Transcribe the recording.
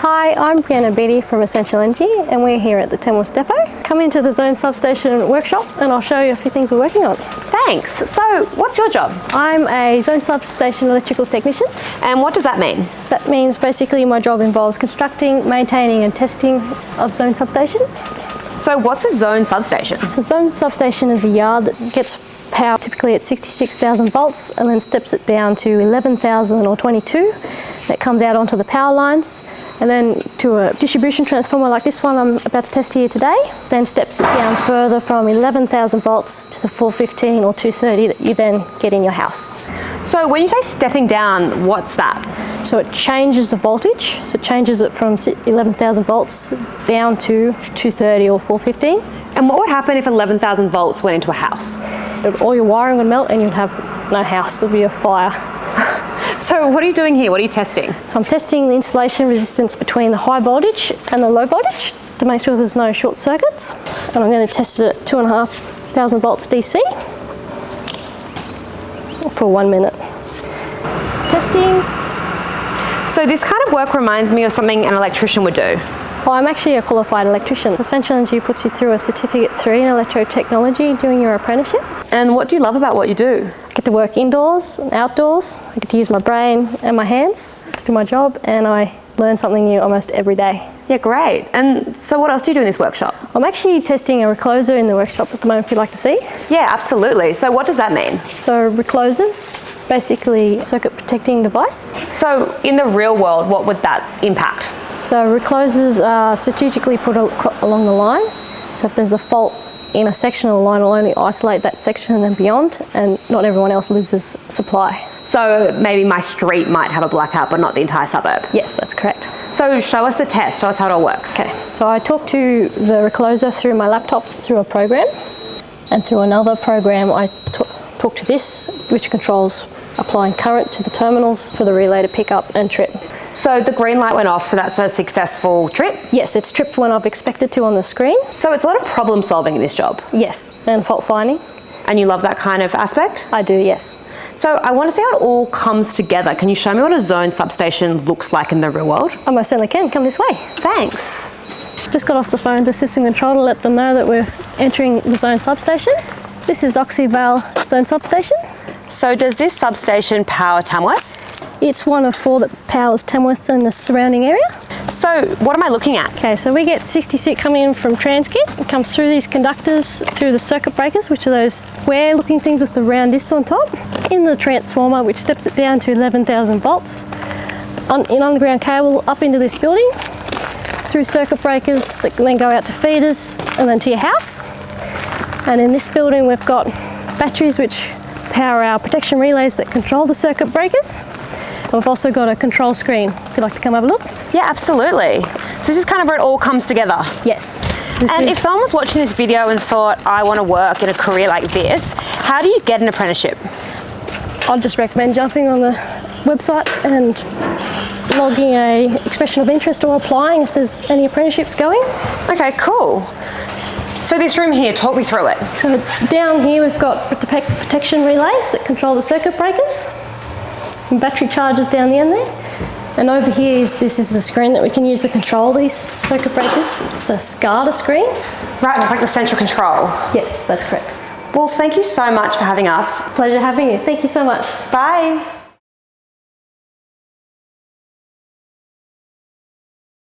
Hi, I'm Brianna Beattie from Essential Energy and we're here at the Tamworth Depot. Come into the Zone Substation workshop and I'll show you a few things we're working on. Thanks. So what's your job? I'm a Zone Substation Electrical Technician. And what does that mean? That means basically my job involves constructing, maintaining and testing of zone substations. So what's a zone substation? So zone substation is a yard that gets power typically at 66,000 volts and then steps it down to 11,000 or 22. That comes out onto the power lines and then to a distribution transformer like this one I'm about to test here today, then steps it down further from 11,000 volts to the 415 or 230 that you then get in your house. So when you say stepping down, what's that? So it changes the voltage, so it changes it from 11,000 volts down to 230 or 415. And what would happen if 11,000 volts went into a house? All your wiring would melt and you'd have no house, there'd be a fire. So what are you doing here? What are you testing? So I'm testing the insulation resistance between the high voltage and the low voltage to make sure there's no short circuits. And I'm going to test it at 2,500 volts DC for 1 minute. Testing. So this kind of work reminds me of something an electrician would do. Well, I'm actually a qualified electrician. Essential Energy puts you through a Certificate 3 in electrotechnology doing your apprenticeship. And what do you love about what you do? I get to work indoors and outdoors. I get to use my brain and my hands to do my job, and I learn something new almost every day. Yeah, great. And so what else do you do in this workshop? I'm actually testing a recloser in the workshop at the moment, if you'd like to see. Yeah, absolutely. So what does that mean? So reclosers, basically circuit protecting device. So in the real world, what would that impact? So reclosers are strategically put along the line. So if there's a fault in a section of the line, it'll only isolate that section and beyond, and not everyone else loses supply. So maybe my street might have a blackout, but not the entire suburb? Yes, that's correct. So show us the test, show us how it all works. Okay, so I talk to the recloser through my laptop through a program, and through another program I talk to this, which controls applying current to the terminals for the relay to pick up and trip. So the green light went off, so that's a successful trip? Yes, it's tripped when I've expected to on the screen. So it's a lot of problem solving in this job? Yes, and fault finding. And you love that kind of aspect? I do, yes. So I want to see how it all comes together. Can you show me what a zone substation looks like in the real world? I most certainly can. Come this way. Thanks. Just got off the phone to System Control to let them know that we're entering the zone substation. This is Oxyvale Zone Substation. So does this substation power Tamworth? It's one of 4 that powers Tamworth and the surrounding area. So what am I looking at? Okay, so we get 66 coming in from Transgrid. It comes through these conductors, through the circuit breakers, which are those square looking things with the round discs on top, in the transformer, which steps it down to 11,000 volts, in underground cable up into this building, through circuit breakers that then go out to feeders and then to your house. And in this building we've got batteries which power our protection relays that control the circuit breakers. And we've also got a control screen, if you'd like to come have a look. Yeah, absolutely. So this is kind of where it all comes together. Yes. And if someone was watching this video and thought, I want to work in a career like this, how do you get an apprenticeship? I'd just recommend jumping on the website and logging a expression of interest or applying if there's any apprenticeships going. Okay, cool. So this room here, talk me through it. So down here we've got protection relays that control the circuit breakers, and battery chargers down the end there. And over here this is the screen that we can use to control these circuit breakers. It's a SCADA screen. Right, it's like the central control. Yes, that's correct. Well, thank you so much for having us. Pleasure having you. Thank you so much. Bye.